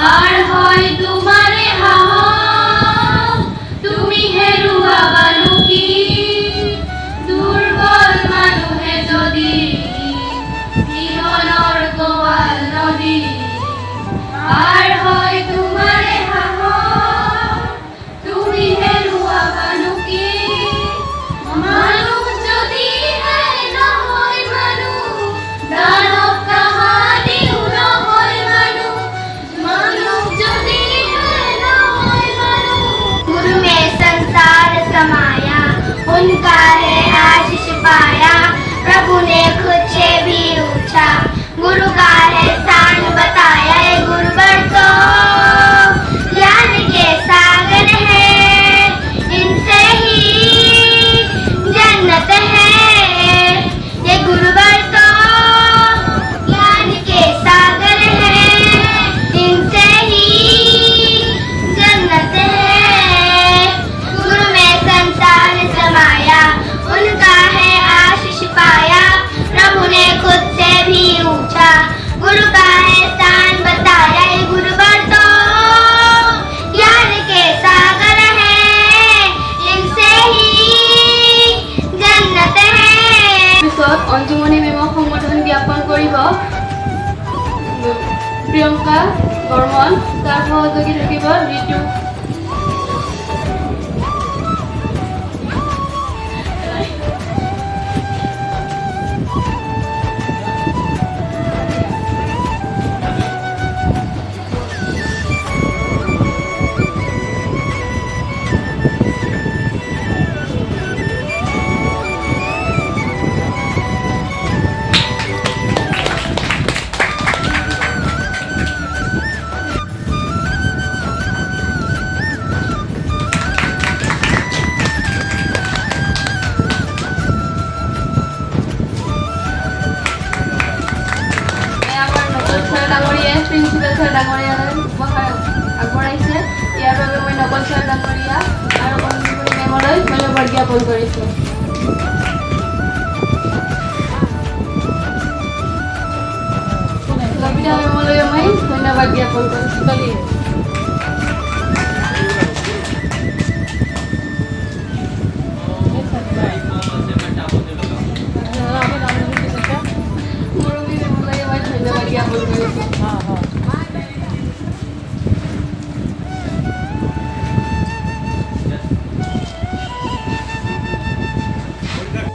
R হয় তোমাৰে হাহক তুমি হেৰুৱাবা লুকি দুৰ্বল মানুহে যদি জীৱনৰ গোৱাল নদী আৰ হয় তোমাৰে হাহক তুমি হেৰুৱাবা লুকি মানুহ যদি হে নহয় মানুহ দানৱ কাহানিও নহয় মানুহ মানুহ যদি হে নহয় মানুহ गुरु में संसार समाया, उनका है आशीष पाया। प्रभु ने खुद से भी ऊंचा गुरु का है स्थान बताया। ये गुरुवर तो ज्ञान के सागर है, इनसे ही जन्नत है। ये गुरुवर तो ज्ञान के सागर है, इनसे ही जन्नत है। गुरु में संसार समाया, उनका है आशीष पाया। प्रभु ने खुद से भी ऊंचा गुरु का है स्थान बताया। ये गुरुवर तो ज्ञान के सागर है, इनसे ही जन्नत है। পিছত অঞ্জুমণি মেমক সংবৰ্ধনা জ্ঞাপন কৰিব প্ৰিয়ংকা বৰ্মন, তাৰ সহযোগী থাকিব ঋতু। আমাৰ নকল ছাৰ ডাঙৰীয়াই প্ৰিন্সিপাল ছাৰ ডাঙৰীয়ালৈ উপহাৰ আগবঢ়াইছে। ইয়াৰ বাবে মই নকল ছাৰ ডাঙৰীয়া আৰু অঞ্জুমণি মেমলৈ ধন্যবাদ জ্ঞাপন কৰিছোঁ। লবিতা মেমলৈ মই ধন্যবাদ জ্ঞাপন কৰিছোঁ। মুৰলী মেমলৈ মই ধন্যবাদ জ্ঞাপন কৰিছোঁ।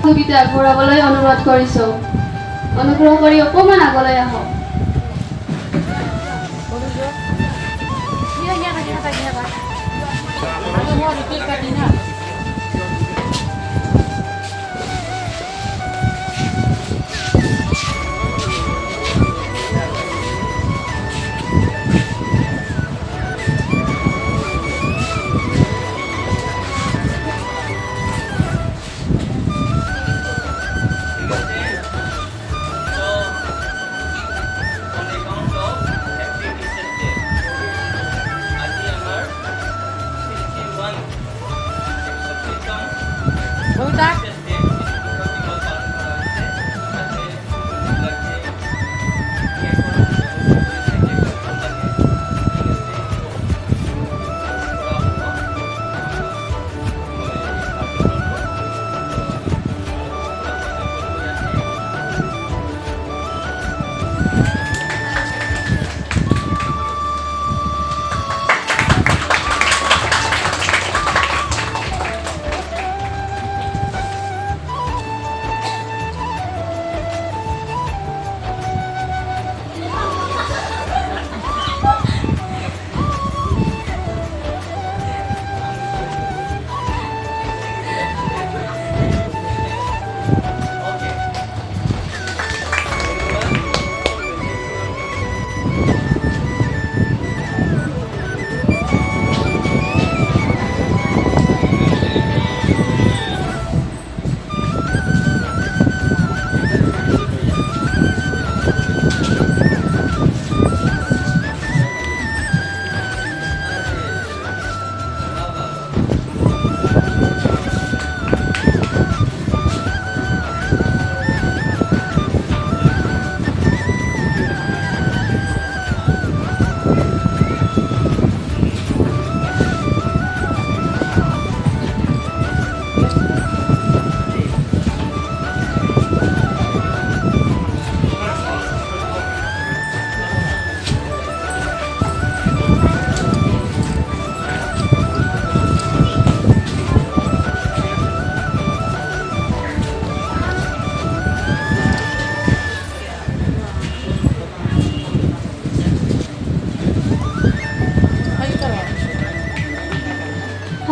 সহযোগিতা আগবঢ়াবলৈ অনুৰোধ কৰিছোঁ। অনুগ্ৰহ কৰি অকণমান আগলৈ আহক।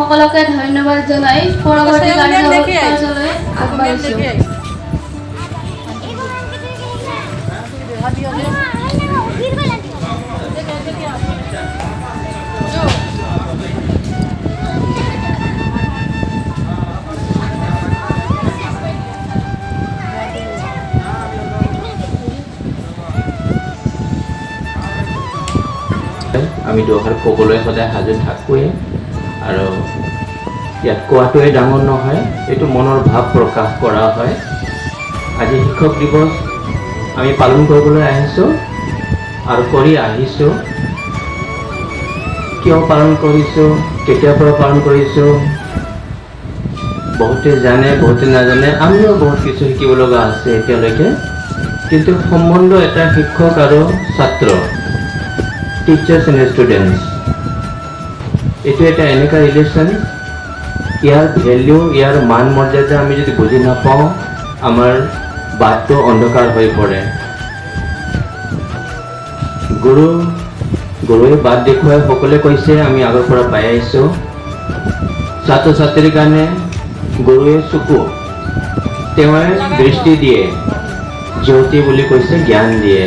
সকলোকে ধন্যবাদ জনাই পৰৱৰ্তী কাৰ্যলৈ আগবাঢ়িছোঁ। আমি দুআষাৰ ক'বলৈ সদায় সাজু থাকোঁৱেই আৰু ইয়াত কোৱাটোৱে ডাঙৰ নহয়, এইটো মনৰ ভাৱ প্ৰকাশ কৰা হয়। আজি শিক্ষক দিৱস আমি পালন কৰিবলৈ আহিছোঁ আৰু কৰি আহিছোঁ। কিয় পালন কৰিছোঁ, কেতিয়াৰ পৰা পালন কৰিছোঁ, বহুতে জানে বহুতে নাজানে, আমিও বহুত কিছু শিকিব লগা আছে এতিয়ালৈকে। কিন্তু সম্বন্ধ এটা শিক্ষক আৰু ছাত্ৰ, টিচাৰ্ছ এণ্ড ষ্টুডেণ্টছ, এইটো এটা এনেকুৱা ৰিলেশ্যন, ইয়াৰ ভেলিউ, ইয়াৰ মান মৰ্যাদা আমি যদি বুজি নাপাওঁ, আমাৰ বাটটো অন্ধকাৰ হৈ পৰে। গুৰুৱে বাট দেখুৱাই সকলোৱে কৈছে, আমি আগৰ পৰা পাই আহিছোঁ। ছাত্ৰ ছাত্ৰীৰ কাৰণে গুৰুৱে চকু, তেওঁৱে দৃষ্টি দিয়ে, জ্যোতি বুলি কৈছে, জ্ঞান দিয়ে।